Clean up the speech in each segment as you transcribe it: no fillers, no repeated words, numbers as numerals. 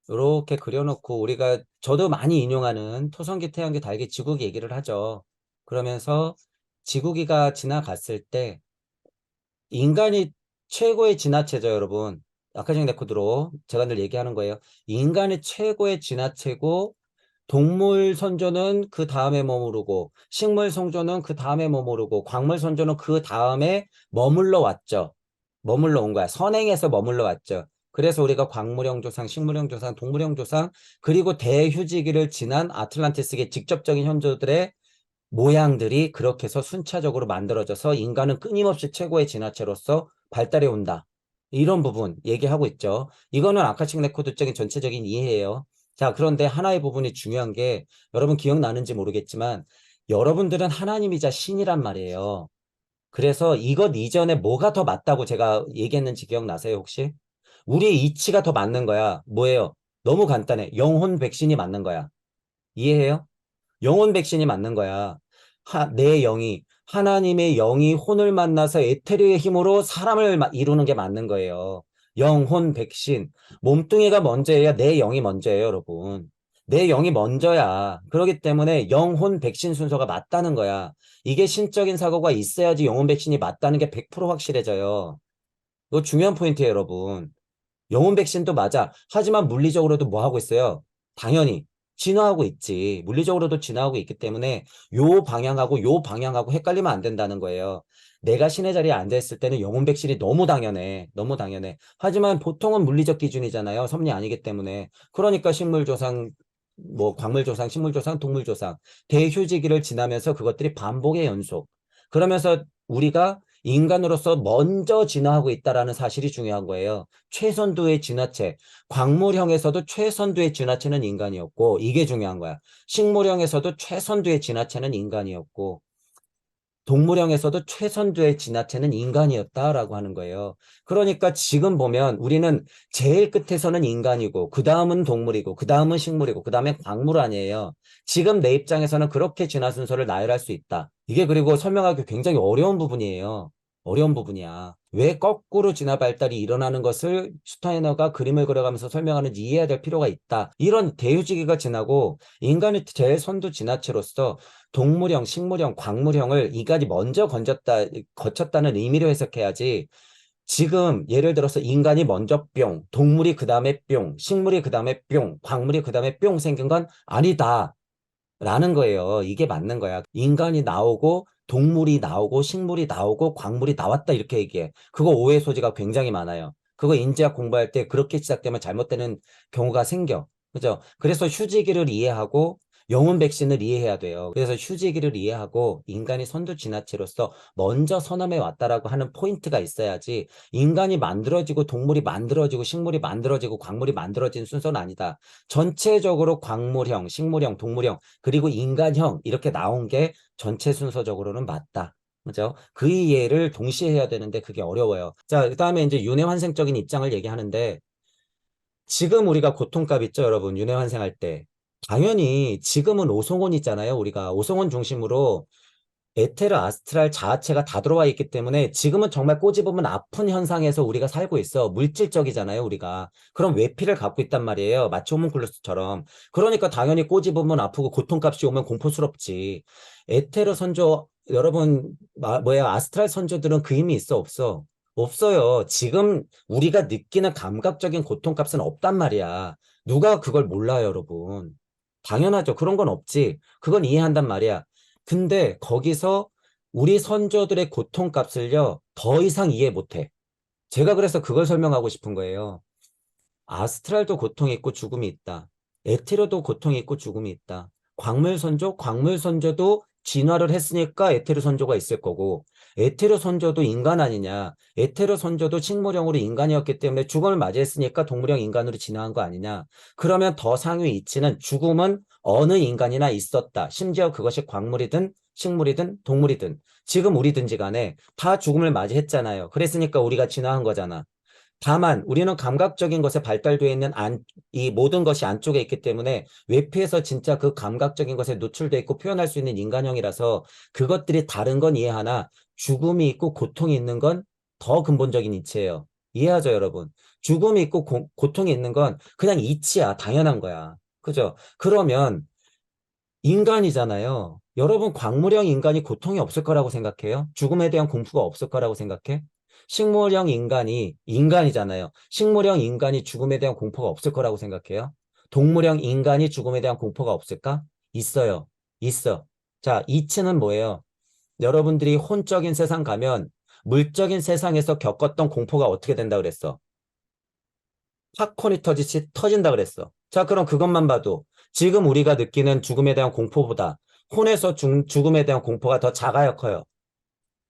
이렇게 그려놓고 우리가 저도 많이 인용하는 토성기, 태양계, 달기, 지구기 얘기를 하죠. 그러면서 지구기가 지나갔을 때 인간이 최고의 진화체죠, 여러분. 아카식 레코드로 제가 늘 얘기하는 거예요. 인간이 최고의 진화체고 동물 선조는 그 다음에 머무르고 식물 선조는 그 다음에 머무르고 광물 선조는 그 다음에 머물러 왔죠. 머물러 온 거야. 선행해서 머물러 왔죠. 그래서 우리가 광물형 조상, 식물형 조상, 동물형 조상, 그리고 대휴지기를 지난 아틀란티스의 직접적인 현조들의 모양들이 그렇게 해서 순차적으로 만들어져서 인간은 끊임없이 최고의 진화체로서 발달해 온다. 이런 부분 얘기하고 있죠. 이거는 아카식 레코드적인 전체적인 이해예요. 자, 그런데 하나의 부분이 중요한 게 여러분 기억나는지 모르겠지만 여러분들은 하나님이자 신이란 말이에요. 그래서 이것 이전에 뭐가 더 맞다고 제가 얘기했는지 기억나세요, 혹시? 우리의 이치가 더 맞는 거야. 뭐예요? 너무 간단해. 영혼 백신이 맞는 거야. 이해해요? 영혼 백신이 맞는 거야. 내 영이, 하나님의 영이 혼을 만나서 에테르의 힘으로 사람을 이루는 게 맞는 거예요. 영혼 백신. 몸뚱이가 먼저예요. 내 영이 먼저예요, 여러분. 내 영이 먼저야. 그렇기 때문에 영혼 백신 순서가 맞다는 거야. 이게 신적인 사고가 있어야지 영혼 백신이 맞다는 게 100% 확실해져요. 이거 중요한 포인트예요, 여러분. 영혼 백신도 맞아. 하지만 물리적으로도 뭐 하고 있어요? 당연히 진화하고 있지. 물리적으로도 진화하고 있기 때문에 요 방향하고 헷갈리면 안 된다는 거예요. 내가 신의 자리에 앉아있을 때는 영혼 백신이 너무 당연해. 너무 당연해. 하지만 보통은 물리적 기준이잖아요. 섭리 아니기 때문에. 그러니까 식물조상, 뭐 광물조상, 식물조상, 동물조상, 대휴지기를 지나면서 그것들이 반복의 연속. 그러면서 우리가 인간으로서 먼저 진화하고 있다라는 사실이 중요한 거예요. 최선두의 진화체, 광물형에서도 최선두의 진화체는 인간이었고, 이게 중요한 거야. 식물형에서도 최선두의 진화체는 인간이었고, 동물형에서도 최선두의 진화체는 인간이었다라고 하는 거예요. 그러니까 지금 보면 우리는 제일 끝에서는 인간이고, 그 다음은 동물이고, 그 다음은 식물이고, 그 다음에 광물 아니에요. 지금 내 입장에서는 그렇게 진화 순서를 나열할 수 있다. 이게 그리고 설명하기 굉장히 어려운 부분이에요. 어려운 부분이야. 왜 거꾸로 진화 발달이 일어나는 것을 슈타이너가 그림을 그려가면서 설명하는지 이해해야 될 필요가 있다. 이런 대유지기가 지나고 인간의 제일 선두 진화체로서 동물형, 식물형, 광물형을 인간이 먼저 거쳤다는 의미로 해석해야지. 지금 예를 들어서 인간이 먼저 뿅, 동물이 그 다음에 뿅, 식물이 그 다음에 뿅, 광물이 그 다음에 뿅 생긴 건 아니다. 라는 거예요. 이게 맞는 거야. 인간이 나오고 동물이 나오고 식물이 나오고 광물이 나왔다 이렇게 얘기해. 그거 오해 소지가 굉장히 많아요. 그거 인지학 공부할 때 그렇게 시작되면 잘못되는 경우가 생겨. 그죠? 그래서 휴지기를 이해하고 영혼 백신을 이해해야 돼요. 그래서 휴지기를 이해하고 인간이 선두 진화체로서 먼저 선험해 왔다라고 하는 포인트가 있어야지 인간이 만들어지고 동물이 만들어지고 식물이 만들어지고 광물이 만들어진 순서는 아니다. 전체적으로 광물형, 식물형, 동물형 그리고 인간형 이렇게 나온 게 전체 순서적으로는 맞다. 그죠? 그 이해를 동시에 해야 되는데 그게 어려워요. 자, 그다음에 이제 윤회환생적인 입장을 얘기하는데 지금 우리가 고통값 있죠, 여러분? 윤회환생할 때. 당연히 지금은 오송원 있잖아요. 우리가 오송원 중심으로 에테르, 아스트랄, 자아체가 다 들어와 있기 때문에 지금은 정말 꼬집으면 아픈 현상에서 우리가 살고 있어. 물질적이잖아요, 우리가. 그럼 외피를 갖고 있단 말이에요. 마치 호문클루스처럼. 그러니까 당연히 꼬집으면 아프고 고통값이 오면 공포스럽지. 에테르 선조, 여러분, 아스트랄 선조들은 그 힘이 있어, 없어? 없어요. 지금 우리가 느끼는 감각적인 고통값은 없단 말이야. 누가 그걸 몰라요, 여러분. 당연하죠. 그런 건 없지. 그건 이해한단 말이야. 근데 거기서 우리 선조들의 고통값을요, 더 이상 이해 못해. 제가 그래서 그걸 설명하고 싶은 거예요. 아스트랄도 고통이 있고 죽음이 있다. 에테르도 고통이 있고 죽음이 있다. 광물 선조도 진화를 했으니까 에테르 선조가 있을 거고, 에테르 선조도 인간 아니냐. 에테르 선조도 식물형으로 인간이었기 때문에 죽음을 맞이했으니까 동물형 인간으로 진화한 거 아니냐. 그러면 더 상위 이치는 죽음은 어느 인간이나 있었다. 심지어 그것이 광물이든 식물이든 동물이든 지금 우리든지 간에 다 죽음을 맞이했잖아요. 그랬으니까 우리가 진화한 거잖아. 다만 우리는 감각적인 것에 발달되어 있는 이 모든 것이 안쪽에 있기 때문에 외피에서 진짜 그 감각적인 것에 노출되어 있고 표현할 수 있는 인간형이라서 그것들이 다른 건 이해하나 죽음이 있고 고통이 있는 건 더 근본적인 이치예요. 이해하죠, 여러분? 죽음이 있고 고통이 있는 건 그냥 이치야. 당연한 거야. 그죠? 그러면 인간이잖아요. 여러분, 광물형 인간이 고통이 없을 거라고 생각해요? 죽음에 대한 공포가 없을 거라고 생각해? 식물형 인간이 인간이잖아요. 식물형 인간이 죽음에 대한 공포가 없을 거라고 생각해요? 동물형 인간이 죽음에 대한 공포가 없을까? 있어요. 있어. 자, 이치는 뭐예요? 여러분들이 혼적인 세상 가면 물적인 세상에서 겪었던 공포가 어떻게 된다 그랬어? 팝콘이 터지듯이 터진다 그랬어. 자, 그럼 그것만 봐도 지금 우리가 느끼는 죽음에 대한 공포보다 혼에서 죽음에 대한 공포가 더 작아요, 커요?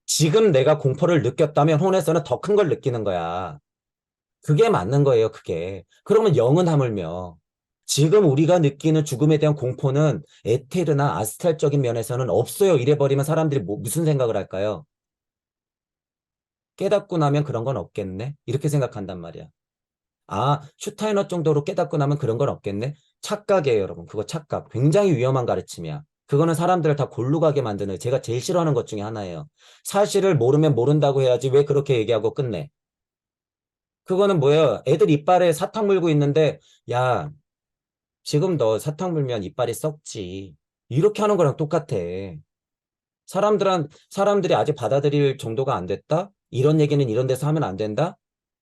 지금 내가 공포를 느꼈다면 혼에서는 더 큰 걸 느끼는 거야. 그게 맞는 거예요, 그게. 그러면 영은 하물며 지금 우리가 느끼는 죽음에 대한 공포는 에테르나 아스트랄적인 면에서는 없어요. 이래버리면 사람들이 무슨 생각을 할까요? 깨닫고 나면 그런 건 없겠네? 이렇게 생각한단 말이야. 아, 슈타이너 정도로 깨닫고 나면 그런 건 없겠네? 착각이에요, 여러분. 그거 착각. 굉장히 위험한 가르침이야. 그거는 사람들을 다 골로 가게 만드는 제가 제일 싫어하는 것 중에 하나예요. 사실을 모르면 모른다고 해야지 왜 그렇게 얘기하고 끝내? 그거는 뭐예요? 애들 이빨에 사탕 물고 있는데 야, 지금 너 사탕 물면 이빨이 썩지. 이렇게 하는 거랑 똑같아. 사람들이 아직 받아들일 정도가 안 됐다? 이런 얘기는 이런 데서 하면 안 된다?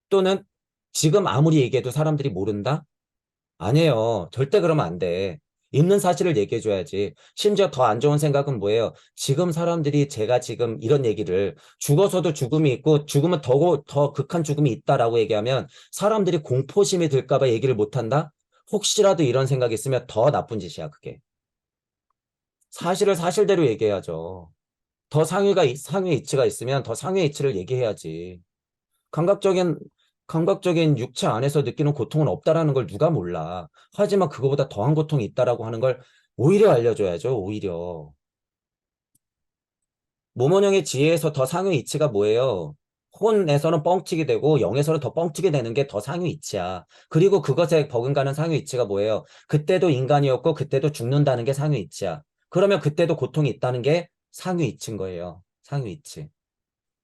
또는 지금 아무리 얘기해도 사람들이 모른다? 아니에요. 절대 그러면 안 돼. 있는 사실을 얘기해줘야지. 심지어 더 안 좋은 생각은 뭐예요? 지금 사람들이 제가 지금 이런 얘기를 죽어서도 죽음이 있고 죽으면 더 극한 죽음이 있다라고 얘기하면 사람들이 공포심이 들까봐 얘기를 못한다? 혹시라도 이런 생각이 있으면 더 나쁜 짓이야, 그게. 사실을 사실대로 얘기해야죠. 더 상위 이치가 있으면 더 상위 이치를 얘기해야지. 감각적인, 감각적인 육체 안에서 느끼는 고통은 없다라는 걸 누가 몰라. 하지만 그거보다 더한 고통이 있다라고 하는 걸 오히려 알려줘야죠, 오히려. 모모령의 지혜에서 더 상위 이치가 뭐예요? 혼에서는 뻥튀기 되고 영에서는 더 뻥튀기 되는 게 더 상위 이치야. 그리고 그것에 버금가는 상위 이치가 뭐예요? 그때도 인간이었고 그때도 죽는다는 게 상위 이치야. 그러면 그때도 고통이 있다는 게 상위 이치인 거예요. 상위 이치.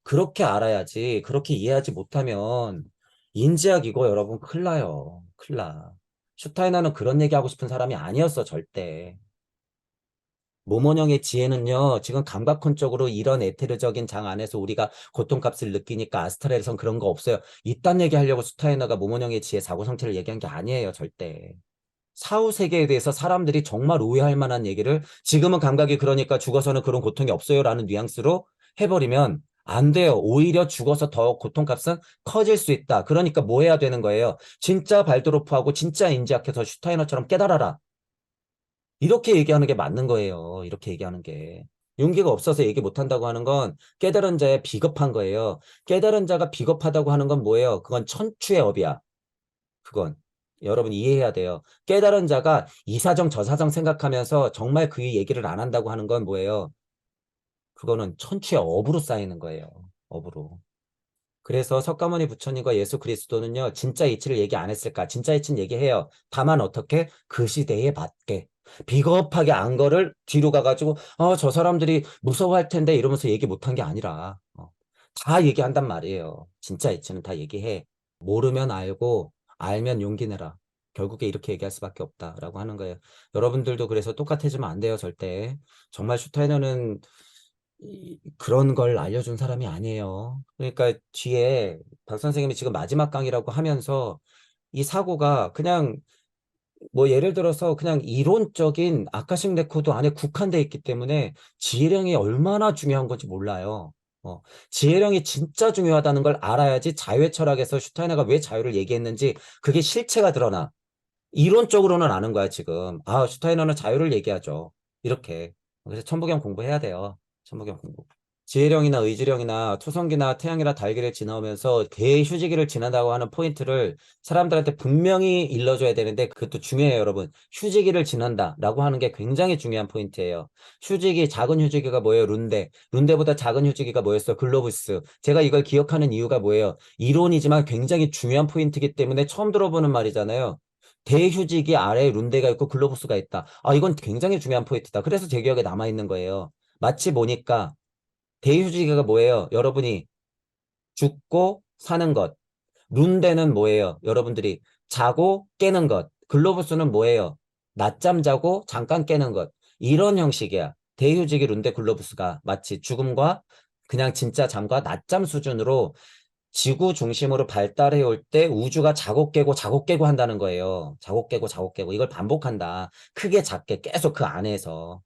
그렇게 알아야지. 그렇게 이해하지 못하면 인지하기고 여러분 큰일 나요. 큰일 나. 슈타이너는 그런 얘기하고 싶은 사람이 아니었어, 절대. 모모령의 지혜는요, 지금 감각론적으로 이런 에테르적인 장 안에서 우리가 고통값을 느끼니까 아스트랄에선 그런 거 없어요. 이딴 얘기 하려고 슈타이너가 모모령의 지혜 사고 상태를 얘기한 게 아니에요, 절대. 사후 세계에 대해서 사람들이 정말 오해할 만한 얘기를 지금은 감각이 그러니까 죽어서는 그런 고통이 없어요라는 뉘앙스로 해버리면 안 돼요. 오히려 죽어서 더 고통값은 커질 수 있다. 그러니까 뭐 해야 되는 거예요? 진짜 발도르프하고 진짜 인지학해서 슈타이너처럼 깨달아라. 이렇게 얘기하는 게 맞는 거예요. 이렇게 얘기하는 게. 용기가 없어서 얘기 못한다고 하는 건 깨달은 자의 비겁한 거예요. 깨달은 자가 비겁하다고 하는 건 뭐예요? 그건 천추의 업이야. 그건. 여러분 이해해야 돼요. 깨달은 자가 이사정 저사정 생각하면서 정말 그 얘기를 안 한다고 하는 건 뭐예요? 그거는 천추의 업으로 쌓이는 거예요. 업으로. 그래서 석가모니 부처님과 예수 그리스도는요, 진짜 이치를 얘기 안 했을까? 진짜 이치는 얘기해요. 다만 어떻게? 그 시대에 맞게. 비겁하게 안 거를 뒤로 가가지고, 저 사람들이 무서워할 텐데 이러면서 얘기 못한 게 아니라, 다 얘기한단 말이에요. 진짜 이치는 다 얘기해. 모르면 알고, 알면 용기 내라. 결국에 이렇게 얘기할 수밖에 없다라고 하는 거예요. 여러분들도 그래서 똑같아지면 안 돼요, 절대. 정말 슈타이너는 그런 걸 알려준 사람이 아니에요. 그러니까 뒤에 박 선생님이 지금 마지막 강의라고 하면서 이 사고가 그냥 뭐 예를 들어서 그냥 이론적인 아카식 레코드 안에 국한돼 있기 때문에 지혜령이 얼마나 중요한 건지 몰라요. 지혜령이 진짜 중요하다는 걸 알아야지 자유의 철학에서 슈타이너가 왜 자유를 얘기했는지 그게 실체가 드러나. 이론적으로는 아는 거야, 지금. 아, 슈타이너는 자유를 얘기하죠. 이렇게. 그래서 천부경 공부해야 돼요. 천부경 공부. 지혜령이나 의지령이나 투성기나 태양이나 달기를 지나오면서 대휴지기를 지난다고 하는 포인트를 사람들한테 분명히 일러줘야 되는데 그것도 중요해요, 여러분. 휴지기를 지난다라고 하는 게 굉장히 중요한 포인트예요. 휴지기, 작은 휴지기가 뭐예요? 룬데. 룬데보다 작은 휴지기가 뭐였어? 글로부스. 제가 이걸 기억하는 이유가 뭐예요? 이론이지만 굉장히 중요한 포인트이기 때문에 처음 들어보는 말이잖아요. 대휴지기 아래에 룬데가 있고 글로부스가 있다. 아, 이건 굉장히 중요한 포인트다. 그래서 제 기억에 남아있는 거예요. 마치 보니까 대휴지기가 뭐예요? 여러분이 죽고 사는 것. 룬데는 뭐예요? 여러분들이 자고 깨는 것. 글로부스는 뭐예요? 낮잠 자고 잠깐 깨는 것. 이런 형식이야. 대휴직이 룬데 글로부스가 마치 죽음과 그냥 진짜 잠과 낮잠 수준으로 지구 중심으로 발달해 올 때 우주가 자고 깨고 한다는 거예요. 자고 깨고 자고 깨고 이걸 반복한다. 크게 작게 계속 그 안에서.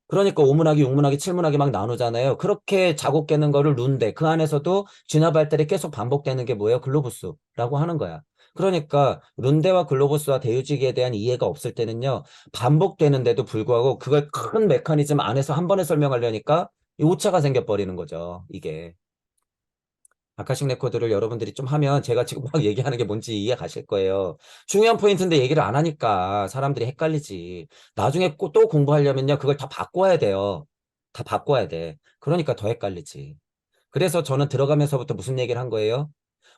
그러니까 오문학이, 육문학이, 칠문학이 막 나누잖아요. 그렇게 자고 깨는 거를 룬데 그 안에서도 진화 발달이 계속 반복되는 게 뭐예요? 글로부스라고 하는 거야. 그러니까 룬데와 글로부스와 대유지기에 대한 이해가 없을 때는요. 반복되는데도 불구하고 그걸 큰 메커니즘 안에서 한 번에 설명하려니까 이 오차가 생겨버리는 거죠. 이게. 아카식 레코드를 여러분들이 좀 하면 제가 지금 막 얘기하는 게 뭔지 이해 가실 거예요. 중요한 포인트인데 얘기를 안 하니까 사람들이 헷갈리지. 나중에 또 공부하려면요. 그걸 다 바꿔야 돼요. 다 바꿔야 돼. 그러니까 더 헷갈리지. 그래서 저는 들어가면서부터 무슨 얘기를 한 거예요?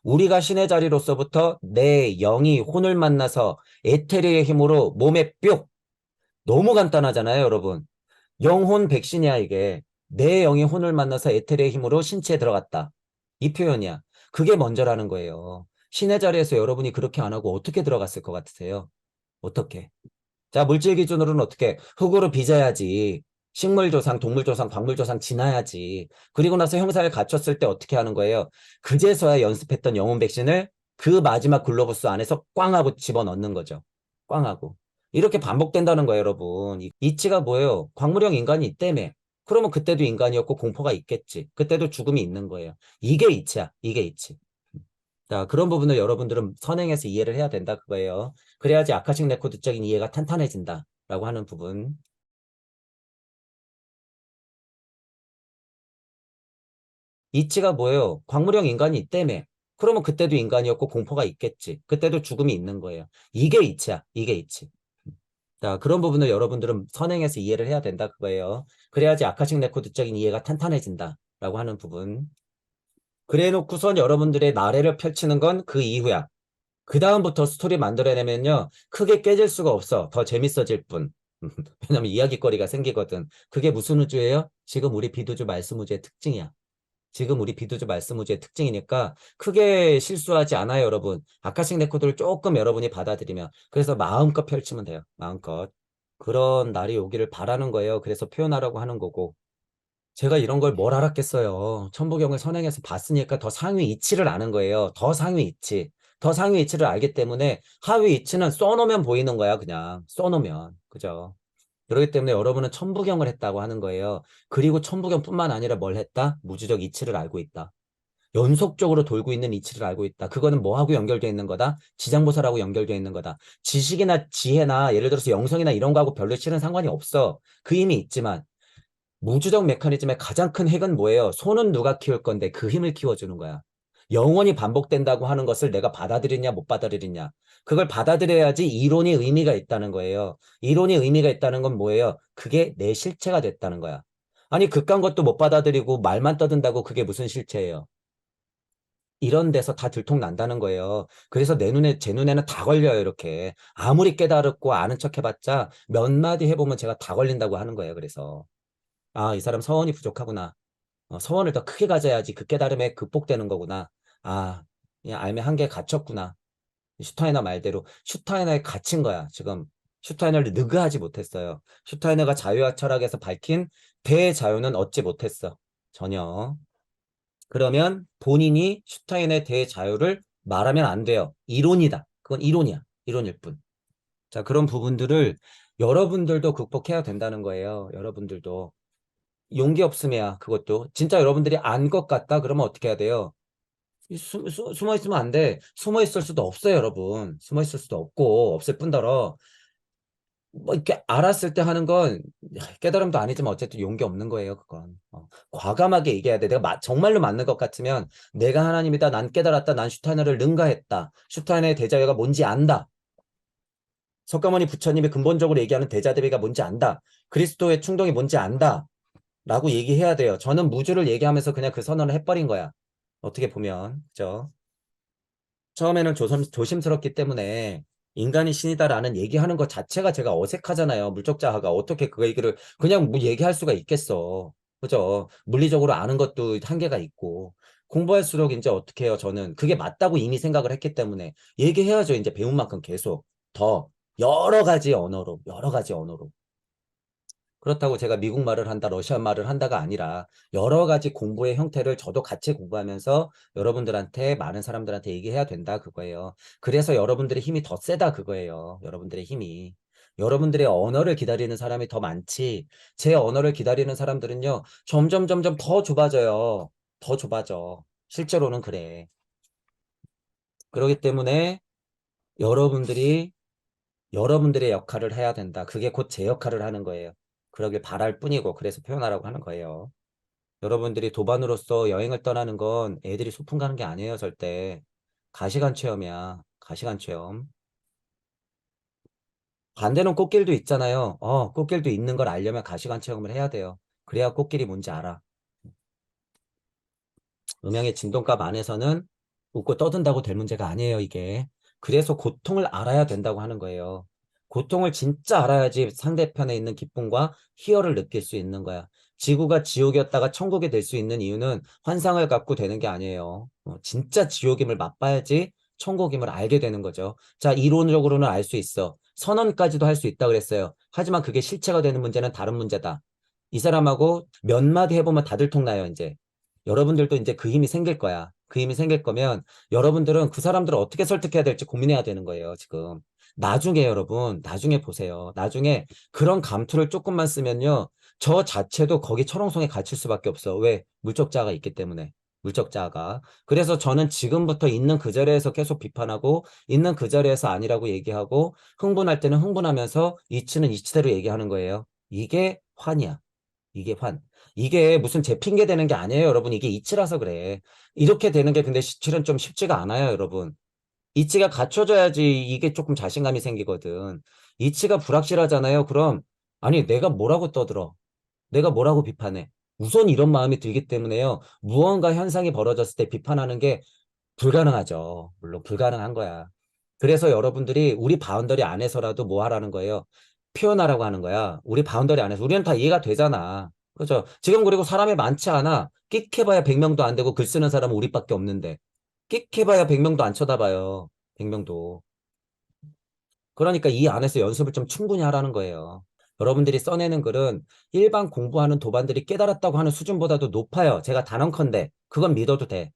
우리가 신의 자리로서부터 내 영이 혼을 만나서 에테르의 힘으로 몸에 뿅! 너무 간단하잖아요, 여러분. 영혼 백신이야, 이게. 내 영이 혼을 만나서 에테르의 힘으로 신체에 들어갔다. 이 표현이야. 그게 먼저라는 거예요. 신의 자리에서 여러분이 그렇게 안 하고 어떻게 들어갔을 것 같으세요? 어떻게? 자, 물질 기준으로는 어떻게? 흙으로 빚어야지. 식물 조상, 동물 조상, 광물 조상 지나야지. 그리고 나서 형상을 갖췄을 때 어떻게 하는 거예요? 그제서야 연습했던 영혼 백신을 그 마지막 글로부스 안에서 꽝 하고 집어넣는 거죠. 꽝 하고. 이렇게 반복된다는 거예요, 여러분. 이치가 뭐예요? 광물형 인간이 있다며. 그러면 그때도 인간이었고 공포가 있겠지. 그때도 죽음이 있는 거예요. 이게 이치야. 이게 이치. 자, 그런 부분을 여러분들은 선행해서 이해를 해야 된다 그거예요. 그래야지 아카식 레코드적인 이해가 탄탄해진다라고 하는 부분. 이치가 뭐예요? 광물형 인간이 있다며. 그러면 그때도 인간이었고 공포가 있겠지. 그때도 죽음이 있는 거예요. 이게 이치야. 이게 이치. 자, 그런 부분을 여러분들은 선행해서 이해를 해야 된다 그거예요. 그래야지 아카식 레코드적인 이해가 탄탄해진다라고 하는 부분. 그래 놓고선 여러분들의 나래를 펼치는 건 그 이후야. 그 다음부터 스토리 만들어내면요. 크게 깨질 수가 없어. 더 재밌어질 뿐. 왜냐면 이야기거리가 생기거든. 그게 무슨 우주예요? 지금 우리 비두주 말씀 우주의 특징이야. 지금 우리 비두주 말씀 우주의 특징이니까 크게 실수하지 않아요, 여러분. 아카식 레코드를 조금 여러분이 받아들이면. 그래서 마음껏 펼치면 돼요. 마음껏. 그런 날이 오기를 바라는 거예요. 그래서 표현하라고 하는 거고. 제가 이런 걸 뭘 알았겠어요. 천부경을 선행해서 봤으니까 더 상위 이치를 아는 거예요. 더 상위 이치. 더 상위 이치를 알기 때문에 하위 이치는 써놓으면 보이는 거야, 그냥. 써놓으면. 그죠? 그렇기 때문에 여러분은 천부경을 했다고 하는 거예요. 그리고 천부경뿐만 아니라 뭘 했다? 무주적 이치를 알고 있다. 연속적으로 돌고 있는 이치를 알고 있다. 그거는 뭐하고 연결되어 있는 거다? 지장보살하고 연결되어 있는 거다. 지식이나 지혜나 예를 들어서 영성이나 이런 거하고 별로 실은 상관이 없어. 그 힘이 있지만 무주적 메커니즘의 가장 큰 핵은 뭐예요? 소는 누가 키울 건데 그 힘을 키워주는 거야. 영원히 반복된다고 하는 것을 내가 받아들이냐 못 받아들이냐. 그걸 받아들여야지 이론이 의미가 있다는 거예요. 이론이 의미가 있다는 건 뭐예요? 그게 내 실체가 됐다는 거야. 아니 극한 것도 못 받아들이고 말만 떠든다고 그게 무슨 실체예요? 이런 데서 다 들통난다는 거예요. 그래서 내 눈에, 제 눈에는 다 걸려요, 이렇게. 아무리 깨달았고 아는 척 해봤자 몇 마디 해보면 제가 다 걸린다고 하는 거예요, 그래서. 아, 이 사람 서원이 부족하구나. 서원을 더 크게 가져야지 그 깨달음에 극복되는 거구나. 아, 그냥 알면 한계에 갇혔구나. 슈타이너 말대로 슈타이너에 갇힌 거야. 지금 슈타이너를 느그하지 못했어요. 슈타이너가 자유와 철학에서 밝힌 대자유는 얻지 못했어. 전혀. 그러면 본인이 슈타인의 대자유를 말하면 안 돼요. 이론이다. 그건 이론이야. 이론일 뿐. 자, 그런 부분들을 여러분들도 극복해야 된다는 거예요. 여러분들도. 용기 없음이야, 그것도. 진짜 여러분들이 안 것 같다? 그러면 어떻게 해야 돼요? 숨어 있으면 안 돼. 숨어 있을 수도 없어요, 여러분. 숨어 있을 수도 없고, 없을 뿐더러, 뭐, 이렇게 알았을 때 하는 건 깨달음도 아니지만 어쨌든 용기 없는 거예요, 그건. 과감하게 얘기해야 돼. 내가 정말로 맞는 것 같으면, 내가 하나님이다, 난 깨달았다, 난 슈타이너를 능가했다. 슈타이너의 대자유가 뭔지 안다. 석가모니 부처님이 근본적으로 얘기하는 대자대비가 뭔지 안다. 그리스도의 충동이 뭔지 안다. 라고 얘기해야 돼요. 저는 무주를 얘기하면서 그냥 그 선언을 해버린 거야. 어떻게 보면. 그죠? 처음에는 조심스럽기 때문에 인간이 신이다라는 얘기하는 것 자체가 제가 어색하잖아요. 물적자아가 어떻게 그 얘기를 그냥 뭐 얘기할 수가 있겠어. 그죠? 물리적으로 아는 것도 한계가 있고. 공부할수록 이제 어떻게 해요? 저는 그게 맞다고 이미 생각을 했기 때문에 얘기해야죠. 이제 배운 만큼 계속 더 여러 가지 언어로, 여러 가지 언어로. 그렇다고 제가 미국 말을 한다, 러시아 말을 한다가 아니라 여러 가지 공부의 형태를 저도 같이 공부하면서 여러분들한테, 많은 사람들한테 얘기해야 된다 그거예요. 그래서 여러분들의 힘이 더 세다 그거예요. 여러분들의 힘이. 여러분들의 언어를 기다리는 사람이 더 많지. 제 언어를 기다리는 사람들은요, 점점 더 좁아져요. 더 좁아져. 실제로는 그래. 그렇기 때문에 여러분들이 여러분들의 역할을 해야 된다. 그게 곧 제 역할을 하는 거예요. 그러길 바랄 뿐이고, 그래서 표현하라고 하는 거예요. 여러분들이 도반으로서 여행을 떠나는 건 애들이 소풍 가는 게 아니에요, 절대. 가시관 체험이야. 가시관 체험. 반대는 꽃길도 있잖아요. 꽃길도 있는 걸 알려면 가시관 체험을 해야 돼요. 그래야 꽃길이 뭔지 알아. 음향의 진동값 안에서는 웃고 떠든다고 될 문제가 아니에요, 이게. 그래서 고통을 알아야 된다고 하는 거예요. 고통을 진짜 알아야지 상대편에 있는 기쁨과 희열을 느낄 수 있는 거야. 지구가 지옥이었다가 천국이 될 수 있는 이유는 환상을 갖고 되는 게 아니에요. 진짜 지옥임을 맛봐야지 천국임을 알게 되는 거죠. 자, 이론적으로는 알 수 있어. 선언까지도 할 수 있다 그랬어요. 하지만 그게 실체가 되는 문제는 다른 문제다. 이 사람하고 몇 마디 해보면 다들 통나요, 이제. 여러분들도 이제 그 힘이 생길 거야. 그 힘이 생길 거면 여러분들은 그 사람들을 어떻게 설득해야 될지 고민해야 되는 거예요, 지금. 나중에 여러분, 나중에 보세요. 나중에 그런 감투를 조금만 쓰면요. 저 자체도 거기 철옹성에 갇힐 수밖에 없어. 왜? 물적자가 있기 때문에. 물적자가. 그래서 저는 지금부터 있는 그 자리에서 계속 비판하고, 있는 그 자리에서 아니라고 얘기하고, 흥분할 때는 흥분하면서 이치는 이치대로 얘기하는 거예요. 이게 환이야. 이게 환. 이게 무슨 제 핑계 대는 게 아니에요, 여러분. 이게 이치라서 그래. 이렇게 되는 게 근데 실은 좀 쉽지가 않아요, 여러분. 이치가 갖춰져야지 이게 조금 자신감이 생기거든. 이치가 불확실하잖아요. 그럼, 아니, 내가 뭐라고 떠들어? 내가 뭐라고 비판해? 우선 이런 마음이 들기 때문에요. 무언가 현상이 벌어졌을 때 비판하는 게 불가능하죠. 물론 불가능한 거야. 그래서 여러분들이 우리 바운더리 안에서라도 뭐 하라는 거예요? 표현하라고 하는 거야. 우리 바운더리 안에서. 우리는 다 이해가 되잖아. 그죠? 지금 그리고 사람이 많지 않아. 끽해봐야 100명도 안 되고 글 쓰는 사람은 우리밖에 없는데. 끽해봐야 100명도 안 쳐다봐요. 100명도. 그러니까 이 안에서 연습을 좀 충분히 하라는 거예요. 여러분들이 써내는 글은 일반 공부하는 도반들이 깨달았다고 하는 수준보다도 높아요. 제가 단언컨대 그건 믿어도 돼.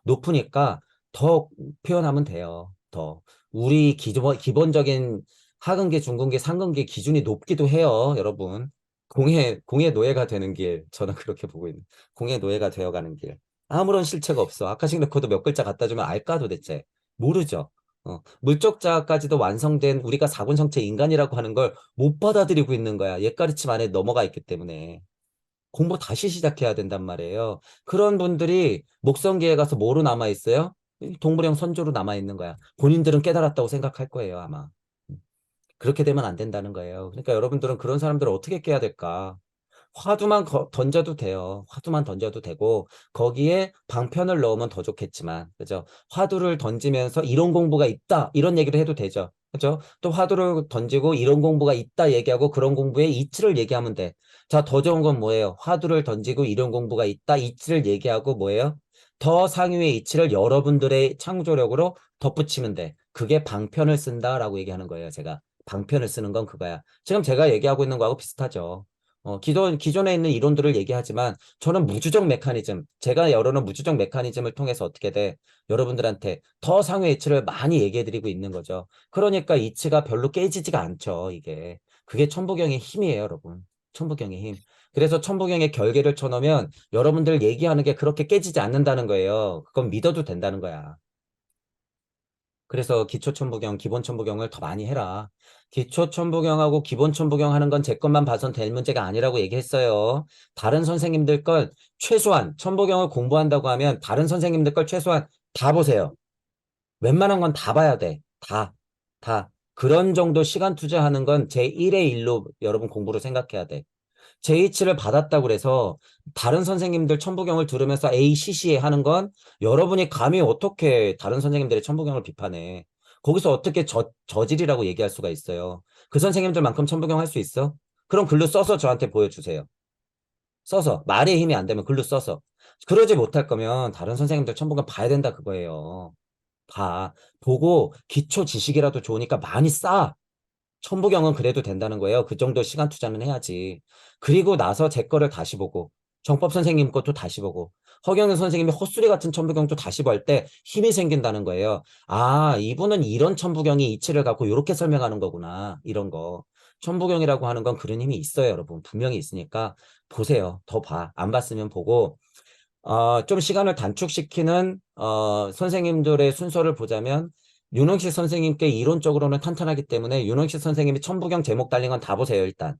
높으니까 더 표현하면 돼요. 더. 우리 기본적인 하근계, 중근계, 상근계 기준이 높기도 해요. 여러분. 공의 노예가 되는 길. 저는 그렇게 보고 있는. 공의 노예가 되어가는 길. 아무런 실체가 없어. 아카식 레코드 몇 글자 갖다 주면 알까 도대체. 모르죠. 물적 자아까지도 완성된 우리가 사군성체 인간이라고 하는 걸 못 받아들이고 있는 거야. 옛가르침 안에 넘어가 있기 때문에. 공부 다시 시작해야 된단 말이에요. 그런 분들이 목성계에 가서 뭐로 남아있어요? 동물형 선조로 남아있는 거야. 본인들은 깨달았다고 생각할 거예요, 아마. 그렇게 되면 안 된다는 거예요. 그러니까 여러분들은 그런 사람들을 어떻게 깨야 될까? 화두만 던져도 돼요. 화두만 던져도 되고 거기에 방편을 넣으면 더 좋겠지만 그죠? 화두를 던지면서 이론 공부가 있다 이런 얘기를 해도 되죠. 그죠? 또 화두를 던지고 이론 공부가 있다 얘기하고 그런 공부의 이치를 얘기하면 돼. 자, 더 좋은 건 뭐예요? 화두를 던지고 이론 공부가 있다 이치를 얘기하고 뭐예요? 더 상위의 이치를 여러분들의 창조력으로 덧붙이면 돼. 그게 방편을 쓴다라고 얘기하는 거예요, 제가. 방편을 쓰는 건 그거야. 지금 제가 얘기하고 있는 거하고 비슷하죠. 기존에 있는 이론들을 얘기하지만 저는 무주적 메커니즘, 제가 열어놓은 무주적 메커니즘을 통해서 어떻게 돼? 여러분들한테 더 상위 이치를 많이 얘기해드리고 있는 거죠. 그러니까 이치가 별로 깨지지가 않죠, 이게. 그게 천부경의 힘이에요, 여러분. 천부경의 힘. 그래서 천부경의 결계를 쳐놓으면 여러분들 얘기하는 게 그렇게 깨지지 않는다는 거예요. 그건 믿어도 된다는 거야. 그래서 기초천부경, 기본천부경을 더 많이 해라. 기초천부경하고 기본천부경 하는 건 제 것만 봐선 될 문제가 아니라고 얘기했어요. 다른 선생님들 걸 최소한 천부경을 공부한다고 하면 다른 선생님들 걸 최소한 다 보세요. 웬만한 건 다 봐야 돼. 다. 다. 그런 정도 시간 투자하는 건 제1의 일로 여러분 공부를 생각해야 돼. JH를 받았다고 그래서 다른 선생님들 천부경을 들으면서 ACC에 하는 건 여러분이 감히 어떻게 다른 선생님들의 천부경을 비판해. 거기서 어떻게 저질이라고 얘기할 수가 있어요. 그 선생님들만큼 천부경 할 수 있어? 그럼 글로 써서 저한테 보여주세요. 써서. 말의 힘이 안 되면 글로 써서. 그러지 못할 거면 다른 선생님들 천부경 봐야 된다 그거예요. 봐. 보고 기초 지식이라도 좋으니까 많이 쌓아. 천부경은 그래도 된다는 거예요. 그 정도 시간 투자는 해야지. 그리고 나서 제 거를 다시 보고, 정법 선생님 것도 다시 보고, 허경영 선생님이 헛소리 같은 천부경도 다시 볼 때 힘이 생긴다는 거예요. 아, 이분은 이런 천부경이 이치를 갖고 이렇게 설명하는 거구나. 이런 거. 천부경이라고 하는 건 그런 힘이 있어요, 여러분. 분명히 있으니까 보세요. 더 봐. 안 봤으면 보고, 좀 시간을 단축시키는 선생님들의 순서를 보자면 윤흥식 선생님께 이론적으로는 탄탄하기 때문에 윤흥식 선생님이 천부경 제목 달린 건 다 보세요. 일단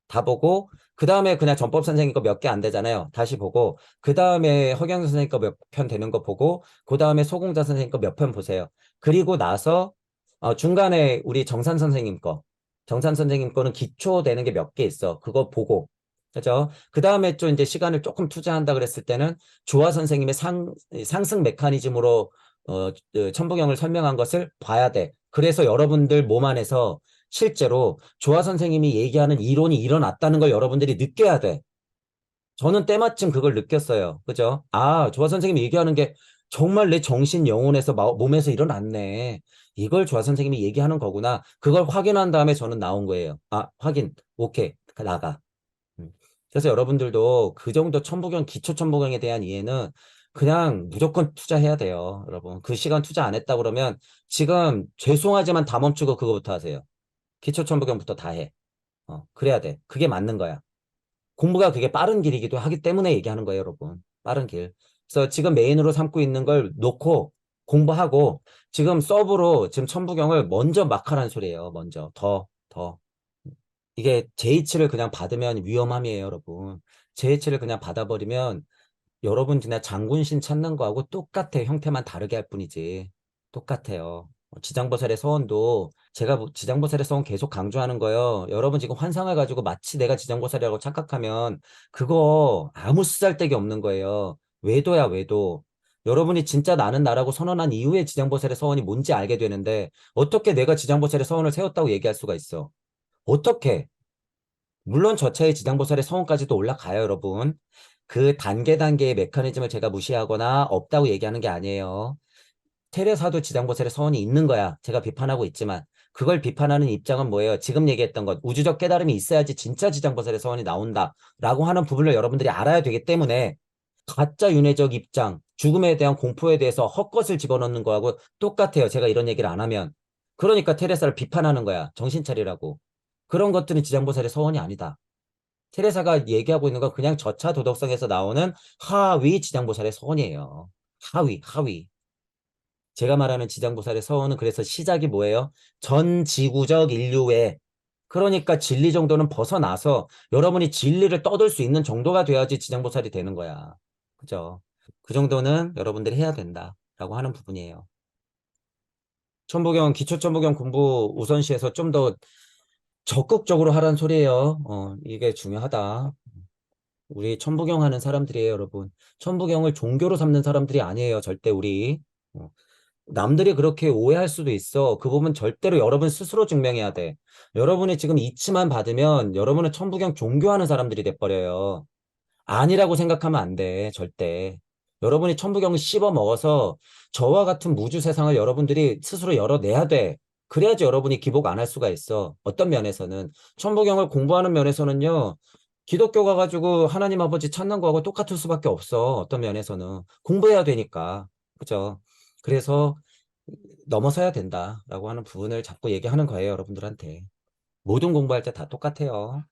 다 보고 그 다음에 그냥 전법 선생님 거 몇 개 안 되잖아요. 다시 보고 그 다음에 허경 선생님 거 몇 편 되는 거 보고 그 다음에 소공자 선생님 거 몇 편 보세요. 그리고 나서 중간에 우리 정산 선생님 거는 기초 되는 게 몇 개 있어. 그거 보고 그죠? 그 다음에 좀 이제 시간을 조금 투자한다 그랬을 때는 조화 선생님의 상승 메커니즘으로 천부경을 설명한 것을 봐야 돼. 그래서 여러분들 몸 안에서 실제로 조화 선생님이 얘기하는 이론이 일어났다는 걸 여러분들이 느껴야 돼. 저는 때마침 그걸 느꼈어요. 그죠? 아, 조화 선생님이 얘기하는 게 정말 내 정신 영혼에서 몸에서 일어났네. 이걸 조화 선생님이 얘기하는 거구나. 그걸 확인한 다음에 저는 나온 거예요. 아, 확인. 오케이. 나가. 음. 그래서 여러분들도 그 정도 천부경, 기초 천부경에 대한 이해는 그냥 무조건 투자해야 돼요. 여러분. 그 시간 투자 안 했다 그러면 지금 죄송하지만 다 멈추고 그거부터 하세요. 기초 천부경부터 다 해. 그래야 돼. 그게 맞는 거야. 공부가 그게 빠른 길이기도 하기 때문에 얘기하는 거예요, 여러분. 빠른 길. 그래서 지금 메인으로 삼고 있는 걸 놓고 공부하고 지금 서브로 지금 천부경을 먼저 막 하라는 소리예요. 먼저. 더. 이게 JH를 그냥 받으면 위험함이에요, 여러분. JH를 그냥 받아버리면 여러분 그냥 장군신 찾는 거하고 똑같아. 형태만 다르게 할 뿐이지. 똑같아요. 지장보살의 서원도 제가 지장보살의 서원 계속 강조하는 거예요. 여러분 지금 환상을 가지고 마치 내가 지장보살이라고 착각하면 그거 아무 쓰잘데기 없는 거예요. 외도야, 외도. 여러분이 진짜 나는 나라고 선언한 이후에 지장보살의 서원이 뭔지 알게 되는데 어떻게 내가 지장보살의 서원을 세웠다고 얘기할 수가 있어? 어떻게? 물론 저차의 지장보살의 성원까지도 올라가요, 여러분. 그 단계의 메커니즘을 제가 무시하거나 없다고 얘기하는 게 아니에요. 테레사도 지장보살의 서원이 있는 거야. 제가 비판하고 있지만. 그걸 비판하는 입장은 뭐예요? 지금 얘기했던 것. 우주적 깨달음이 있어야지 진짜 지장보살의 서원이 나온다. 라고 하는 부분을 여러분들이 알아야 되기 때문에 가짜 윤회적 입장, 죽음에 대한 공포에 대해서 헛것을 집어넣는 거하고 똑같아요. 제가 이런 얘기를 안 하면. 그러니까 테레사를 비판하는 거야. 정신 차리라고. 그런 것들은 지장보살의 서원이 아니다. 테레사가 얘기하고 있는 건 그냥 저차 도덕성에서 나오는 하위 지장보살의 서원이에요. 하위. 제가 말하는 지장보살의 서원은 그래서 시작이 뭐예요? 전 지구적 인류의 그러니까 진리 정도는 벗어나서 여러분이 진리를 떠들 수 있는 정도가 돼야지 지장보살이 되는 거야. 그죠? 그 정도는 여러분들이 해야 된다라고 하는 부분이에요. 천부경, 기초천부경 공부 우선시해서 좀 더 적극적으로 하라는 소리예요. 이게 중요하다. 우리 천부경 하는 사람들이에요, 여러분. 천부경을 종교로 삼는 사람들이 아니에요, 절대 우리. 어, 남들이 그렇게 오해할 수도 있어. 그 부분 절대로 여러분 스스로 증명해야 돼. 여러분이 지금 이치만 받으면 여러분은 천부경 종교하는 사람들이 돼버려요. 아니라고 생각하면 안 돼, 절대. 여러분이 천부경을 씹어 먹어서 저와 같은 무주 세상을 여러분들이 스스로 열어내야 돼. 그래야지 여러분이 기복 안 할 수가 있어. 어떤 면에서는. 천부경을 공부하는 면에서는요, 기독교 가가지고 하나님 아버지 찾는 거하고 똑같을 수밖에 없어. 어떤 면에서는. 공부해야 되니까. 그죠? 그래서 넘어서야 된다라고 하는 부분을 자꾸 얘기하는 거예요, 여러분들한테. 모든 공부할 때 다 똑같아요.